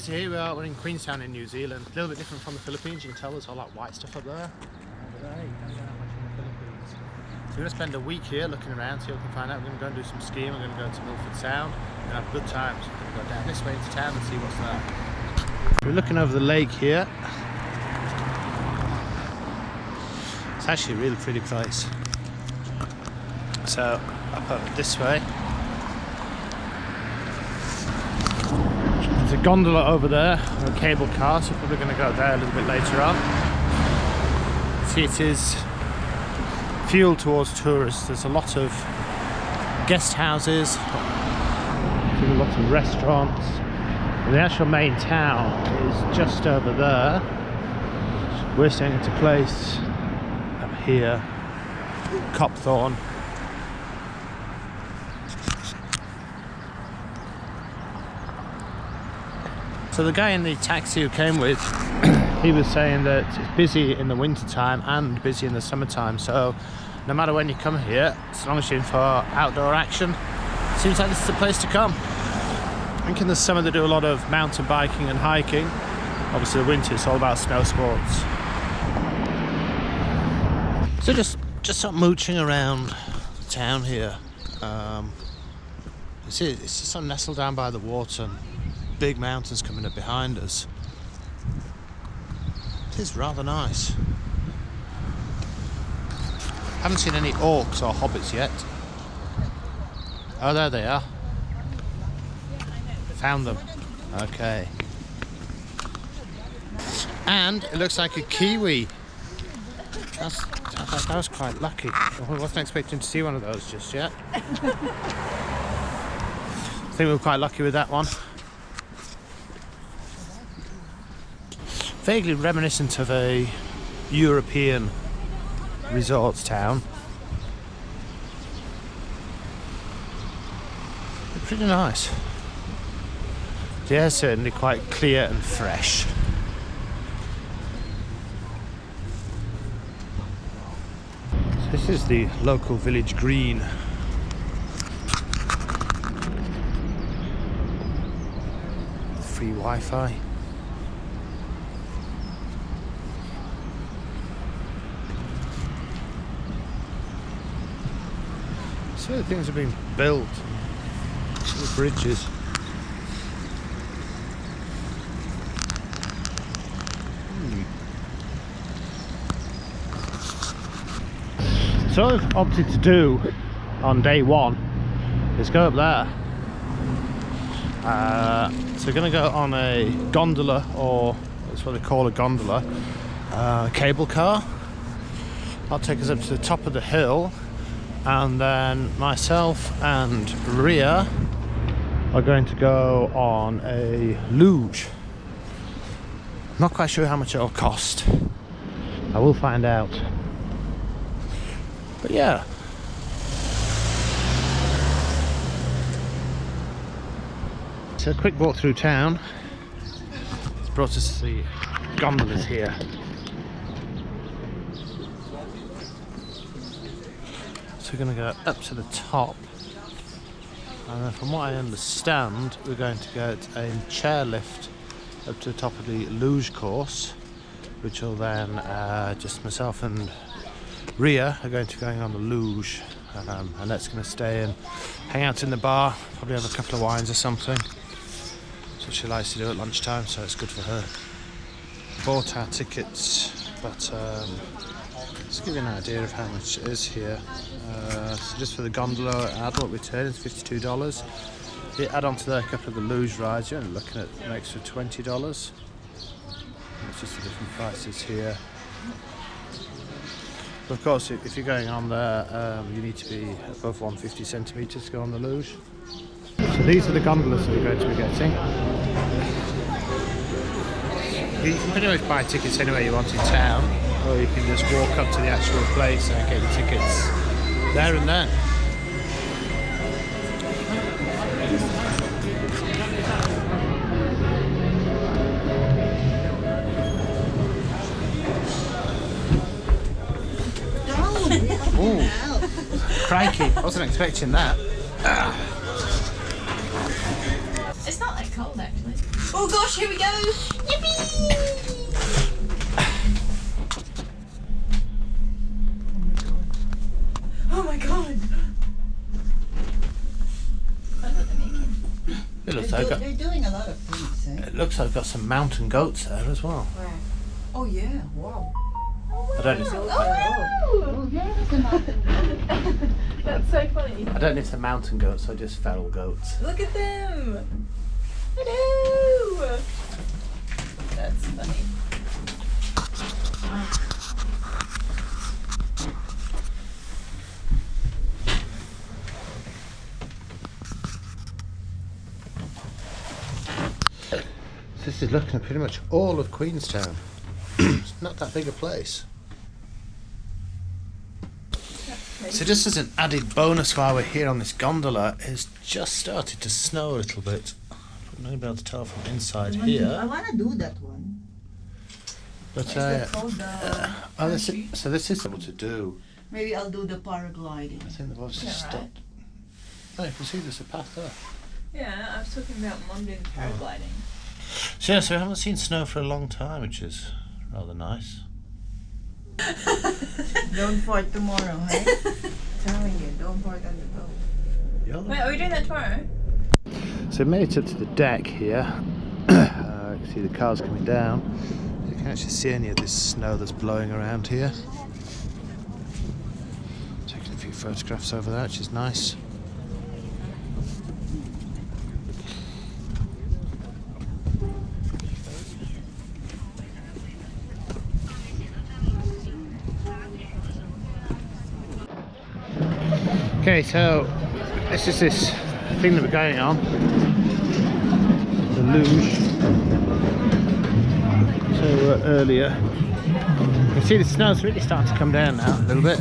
so here we are, we're in Queenstown in New Zealand. A little bit different from the Philippines, you can tell there's all that white stuff up there. Over there, you can't get that much in the Philippines. So we're going to spend a week here looking around, see what we can find out. We're going to go and do some skiing, we're going to go to Milford Sound, we're going to have a good time. So we're going to go down this way into town and see what's there. We're looking over the lake here. It's actually a really pretty place. So, up over this way. There's a gondola over there, or a cable car, so we're probably going to go there a little bit later on. See, it is fueled towards tourists. There's a lot of guest houses, lots of restaurants. And the actual main town is just over there. We're staying at a place up here, Copthorne. So the guy in the taxi who came with, he was saying that it's busy in the winter time and busy in the summertime. So no matter when you come here, as long as you're in for outdoor action, it seems like this is the place to come. I think in the summer they do a lot of mountain biking and hiking. Obviously the winter it's all about snow sports. So just sort of mooching around town here. It's just sort of nestled down by the water. And big mountains coming up behind us. It is rather nice. Haven't seen any orcs or hobbits yet. Oh, there they are. Found them. Okay. And it looks like a kiwi. That was quite lucky. I wasn't expecting to see one of those just yet. I think we were quite lucky with that one. Vaguely reminiscent of a European resort town. They're pretty nice. The air's certainly quite clear and fresh. So this is the local village green. Free Wi-Fi. So the things have been built. The bridges. So what I've opted to do on day one is go up there. So we're going to go on a gondola, or that's what they call a gondola, cable car. That'll take us up to the top of the hill, and then myself and Ria are going to go on a luge. I'm not quite sure how much it'll cost. I will find out. But yeah. So a quick walk through town. It's brought us to the gondolas here. So we're going to go up to the top. And then from what I understand, we're going to get a chairlift up to the top of the luge course, which will then, just myself and Ria are going to be going on the luge, and that's going to stay and hang out in the bar, probably have a couple of wines or something. That's what she likes to do at lunchtime, so it's good for her. Bought our tickets, but let's give you an idea of how much it is here. So just for the gondola adult return it's $52. You add on to that a couple of the luge rides, you're only looking at an extra $20. It's just the different prices here. But of course, if you're going on there, you need to be above 150 centimetres to go on the luge. So these are the gondolas that we're going to be getting. You can pretty much buy tickets anywhere you want in town, or you can just walk up to the actual place and get your tickets there and then. Ooh, crikey, I wasn't expecting that. It's not that cold actually. Oh gosh, here we go! Yippee! Oh my god! That's what they're making. It looks like They're doing a lot of things, eh? it looks like I've got some mountain goats there as well. Where? Oh yeah, wow. I don't know. Oh yeah, it's a mountain. That's so funny. I don't know if they're mountain goats or just feral goats. Look at them! Hello! That's funny. This is looking at pretty much all of Queenstown. It's not that big a place. So just as an added bonus while we're here on this gondola, it's just started to snow a little bit. I'm not be able to tell from inside I here. want to do that one. But Is that called so this is able to do. Maybe I'll do the paragliding. I think they've obviously Yeah, right. stopped. Oh, you can see there's a path there. Yeah, I was talking about London paragliding. So yeah, so we haven't seen snow for a long time, which is rather nice. Don't fart tomorrow, hey? Telling you, don't fart on the boat. Wait, are we doing that tomorrow? So we made it up to the deck here. You can see the cars coming down. You can actually see any of this snow that's blowing around here. Taking a few photographs over there, which is nice. Okay, so this is this thing that we're going on, the luge. So earlier, you can see the snow's really starting to come down now a little bit.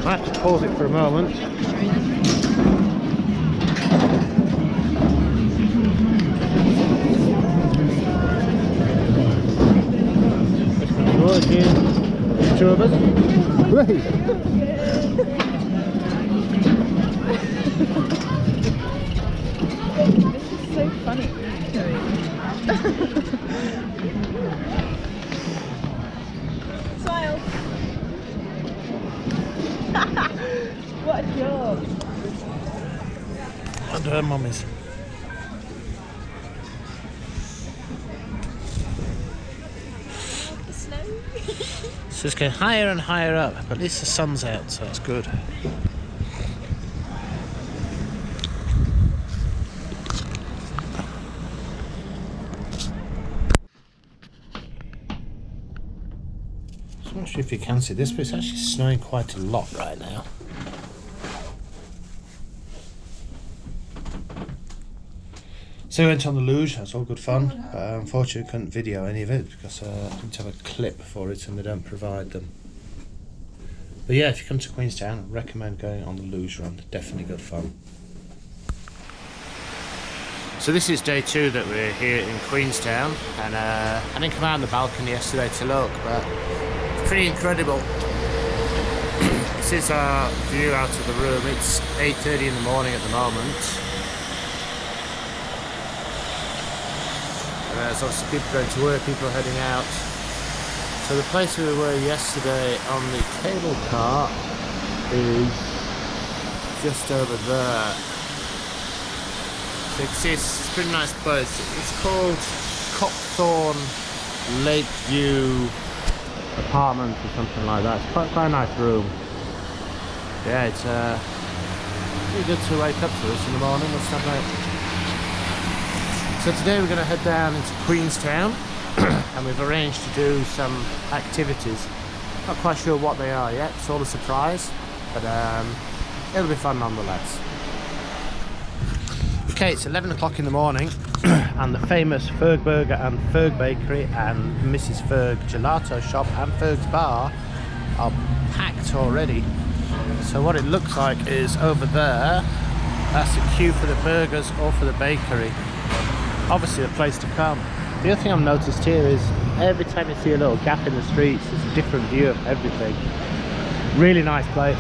I have to pause it for a moment. Working. Two of us. Great. This is so funny. Smile. What a job. Under her mummies. So it's going higher and higher up, but at least the sun's out, so it's good. So I'm not sure if you can see this, but it's actually snowing quite a lot right now. So we went on the luge, that's all good fun, but unfortunately I couldn't video any of it because I didn't have a clip for it and they don't provide them. But yeah, if you come to Queenstown, I recommend going on the luge run, definitely good fun. So this is day 2 that we're here in Queenstown, and I didn't come out on the balcony yesterday to look, but it's pretty incredible. This is our view out of the room. It's 8:30 in the morning at the moment. There's obviously people going to work, people heading out. So the place we were yesterday on the cable car is just over there. So you can see it's a pretty nice place. It's called Cockthorne Lakeview Apartments or something like that. It's quite a nice room. Yeah, it's pretty good to wake up to this in the morning. Let's have that. So today we're going to head down into Queenstown and we've arranged to do some activities. Not quite sure what they are yet, it's all a surprise, but it'll be fun nonetheless. Okay, it's 11 o'clock in the morning and the famous Ferg Burger and Ferg Bakery and Mrs. Ferg Gelato Shop and Ferg's Bar are packed already. So what it looks like is over there, that's the queue for the burgers or for the bakery. Obviously a place to come. The other thing I've noticed here is every time you see a little gap in the streets, there's a different view of everything. Really nice place.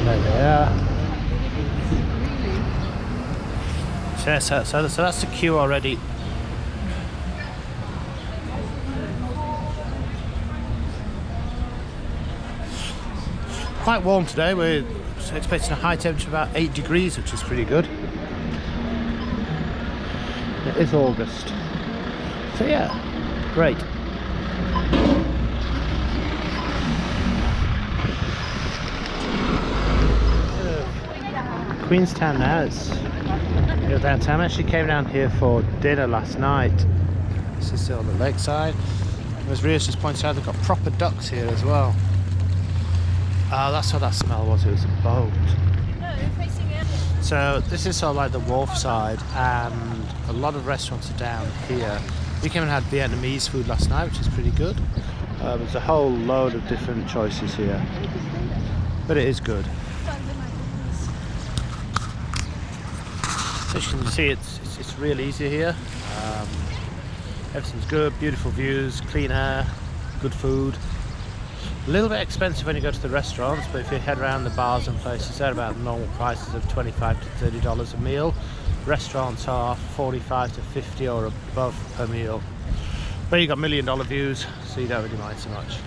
There they are. So that's the queue already. Quite warm today. We're expecting a high temperature of about 8 degrees, which is pretty good. It is August. So yeah, great. Queenstown now, it's here downtown. I actually came down here for dinner last night. This is still on the lakeside. As Ria's just pointed out, they've got proper ducks here as well. That's what that smell was, it was a boat. No, they're facing out. So this is sort of like the wharf side, and a lot of restaurants are down here. We came and had Vietnamese food last night, which is pretty good. There's a whole load of different choices here, but it is good. As you can see, it's real easy here. Everything's good, beautiful views, clean air, good food. A little bit expensive when you go to the restaurants, but if you head around the bars and places, they're about normal prices of $25 to $30 a meal. Restaurants are $45 to $50 or above per meal. But you got $1 million views, so you don't really mind so much.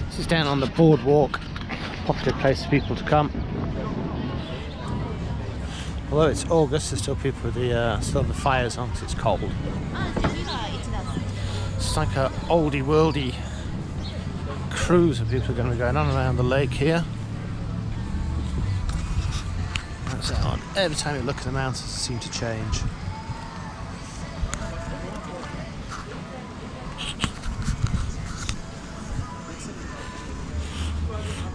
This is down on the boardwalk, popular place for people to come. Although it's August, there's still people with still the fires on because it's cold. It's like a oldie worldy cruise of people are going to be going on around the lake here. That's odd. Every time you look at the mountains, they seem to change.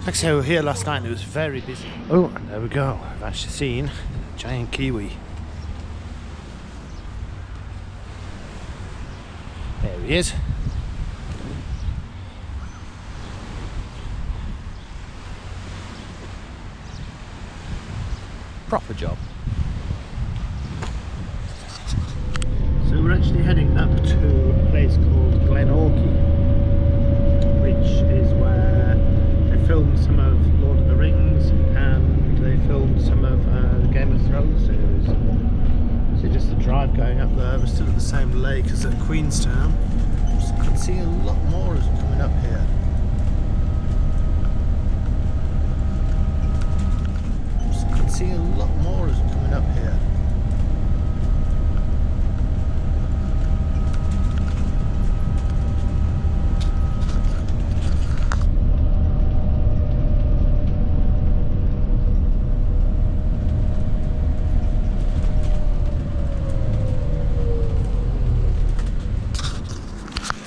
Like I say, we were here last night and it was very busy. Oh, and there we go. I've actually seen a giant kiwi. There he is. Proper job. So we're actually heading up to a place called Glenorchy, which is where they filmed some of Lord of the Rings and they filmed some of the Game of Thrones series. So just the drive going up there, we're still at the same lake as at Queenstown. So I can see a lot more as we're coming up here. See a lot more as we're coming up here.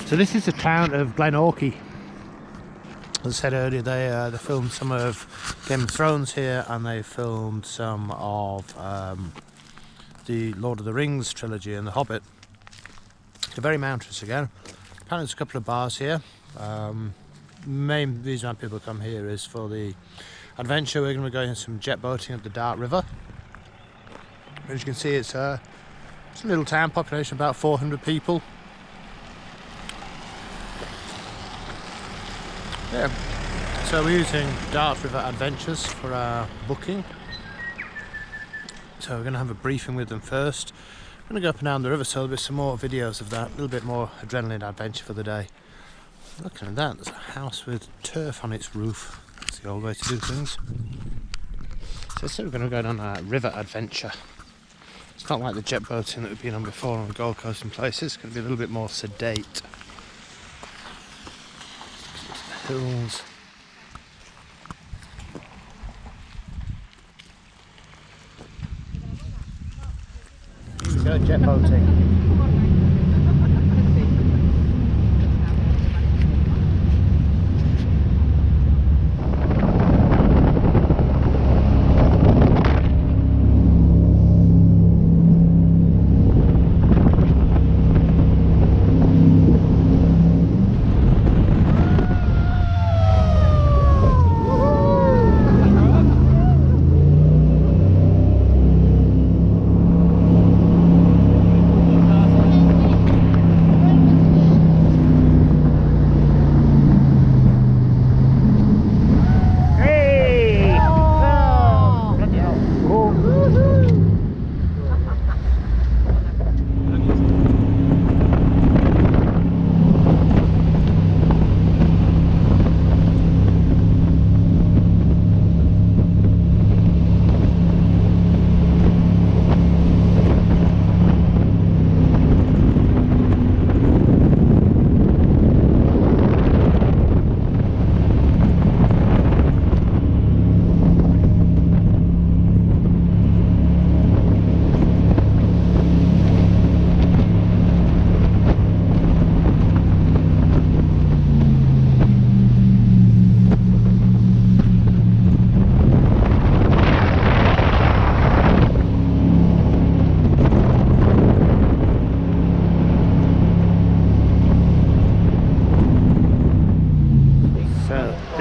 So this is the town of Glenorchy. As I said earlier, they filmed some of Game of Thrones here, and they filmed some of the Lord of the Rings trilogy and The Hobbit. They're very mountainous again. Apparently there's a couple of bars here. Main reason why people come here is for the adventure. We're going to be going some jet boating up the Dart River. As you can see, it's a little town, population about 400 people. Yeah. So we're using Dart River Adventures for our booking. So we're going to have a briefing with them first. We're going to go up and down the river, so there'll be some more videos of that. A little bit more adrenaline adventure for the day. Looking at that, there's a house with turf on its roof. That's the old way to do things. So we're going to go on a river adventure. It's not like the jet boating that we've been on before on the Gold Coast and places. It's going to be a little bit more sedate. Hills. Here we go, jet boating.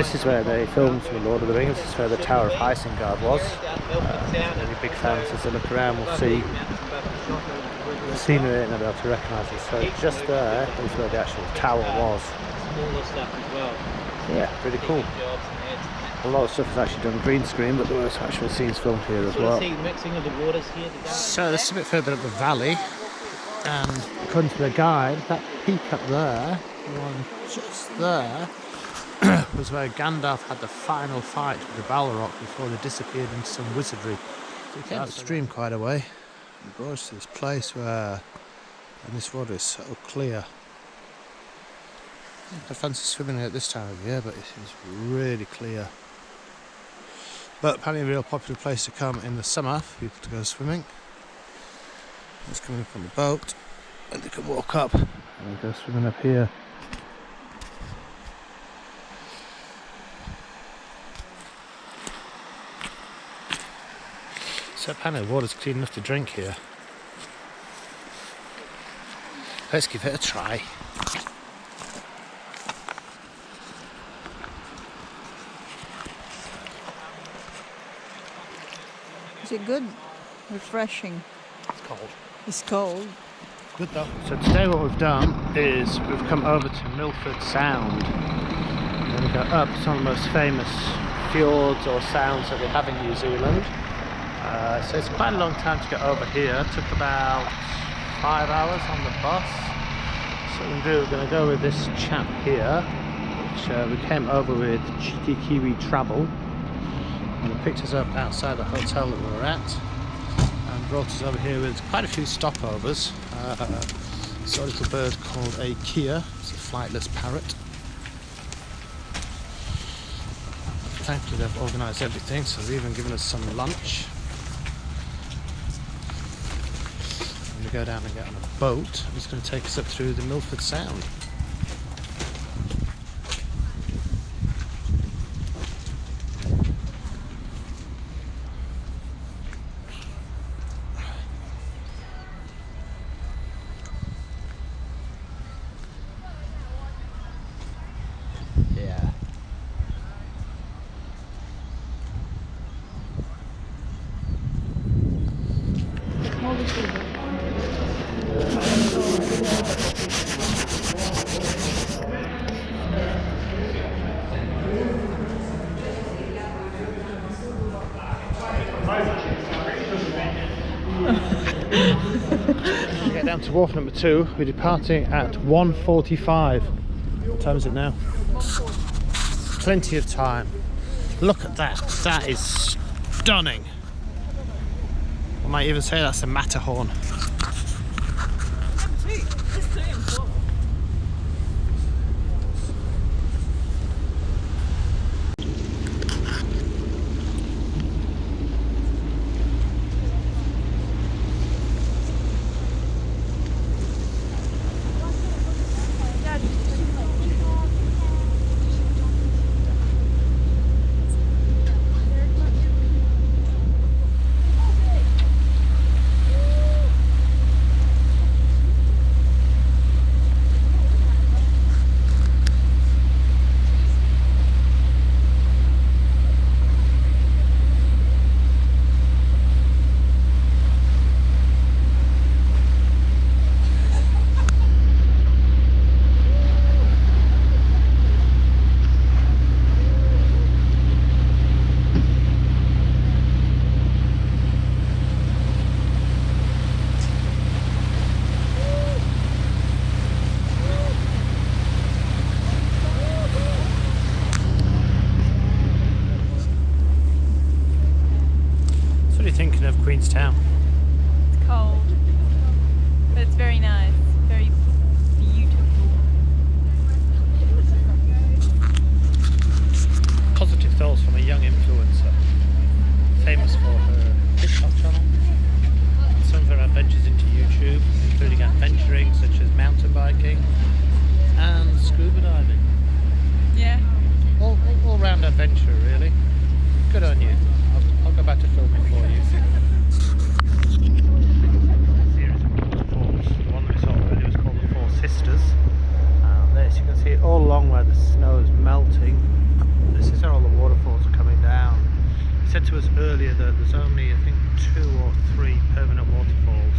This is where they filmed for Lord of the Rings. This is where the Tower of Isengard was. Any big fans, as they look around, will see the scenery and they'll be able to recognise it. So just there is where the actual tower was. Yeah, pretty cool. A lot of stuff is actually done green screen, but there was actual scenes filmed here as well. So this is a bit further up the valley, and according to the guide, that peak up there, the one just there, was where Gandalf had the final fight with the Balrog before they disappeared into some wizardry. So we came upstream quite a way and brought us to this place where, and this water is so clear. I fancy swimming at this time of year, but it is really clear. But apparently a real popular place to come in the summer for people to go swimming. Just coming up on the boat, and they can walk up and go swimming up here. So apparently the water's clean enough to drink here. Let's give it a try. Is it good? Refreshing. It's cold. It's cold. Good though. So today what we've done is we've come over to Milford Sound. We're going to go up some of the most famous fjords or sounds that they have in New Zealand. So it's quite a long time to get over here. It took about 5 hours on the bus. So we're going to go with this chap here, which we came over with Cheeky Kiwi Travel. And he picked us up outside the hotel that we were at and brought us over here with quite a few stopovers. Saw a little bird called a Kia. It's a flightless parrot. Thankfully they've organised everything, so they've even given us some lunch. We go down and get on a boat. It's going to take us up through the Milford Sound. Yeah. Get down to wharf number 2. We're departing at 1:45. What time is it now? Plenty of time. Look at that. That is stunning. I might even say that's a Matterhorn. Thinking of Queenstown. It's cold, but it's very nice, very beautiful. Positive thoughts from a young influencer, famous for her TikTok channel, some of her adventures into YouTube, including adventuring such as mountain biking and scuba diving. Yeah. All round adventure really. Good on you. I'll go back to filming for you. Series of waterfalls. The one that we saw earlier was called the Four Sisters. And there, so you can see all along where the snow is melting, the to us earlier that there's only, I think, 2 or 3 permanent waterfalls.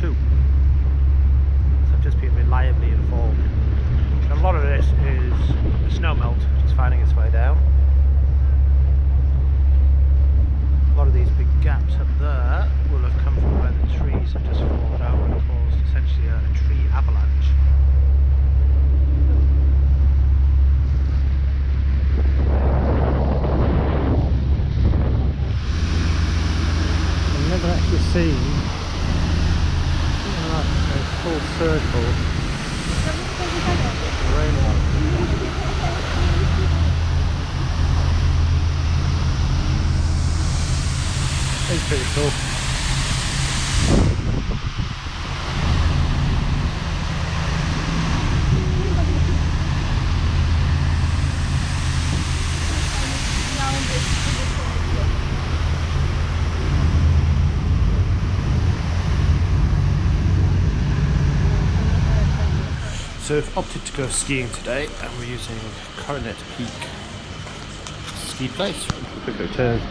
2. So I've just been reliably informed. And a lot of this is the snow melt just finding its way down. A lot of these big gaps up there will have come from where the trees have just fallen over and caused essentially a tree avalanche. I've never actually seen a full circle rainbow. It's pretty cool. So we've opted to go skiing today, and we're using Coronet Peak ski place. Quick return.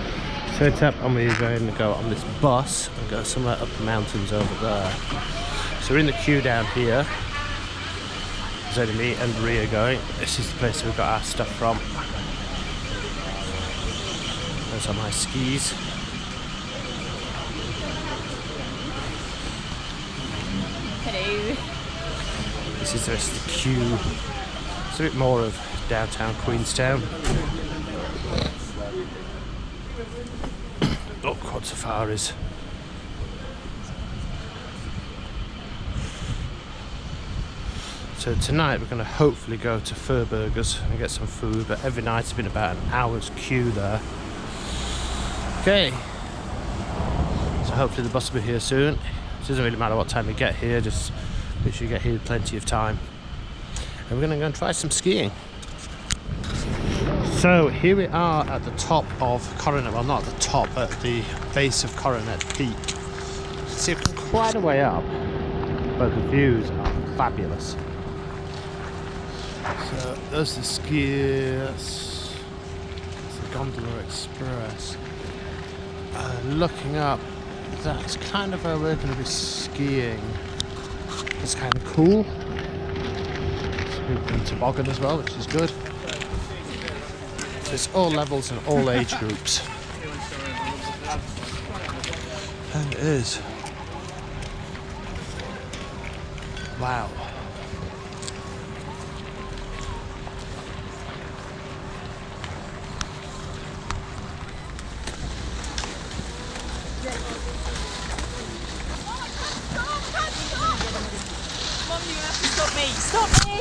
So it's up, and we're going to go on this bus and go somewhere up the mountains over there. So we're in the queue down here. There's only me and Ria going. This is the place we got our stuff from. Those are my skis. Hello. This is the rest of the queue. It's a bit more of downtown Queenstown. Oh, quad safaris. So tonight we're going to hopefully go to Furburgers and get some food, but every night it's been about an hour's queue there. Okay, so hopefully the bus will be here soon. It doesn't really matter what time we get here, just make sure you get here with plenty of time. And we're going to go and try some skiing. So here we are at the top of Coronet, well not at the top, at the base of Coronet Peak. See, we've come quite a way up, but the views are fabulous. So there's the skiers, it's the Gondola Express. Looking up, that's kind of where we're going to be skiing. It's kind of cool. We've been toboggan as well, which is good. So it's all levels and all age groups. And it is. Wow. Mom, you have to stop me! Stop me!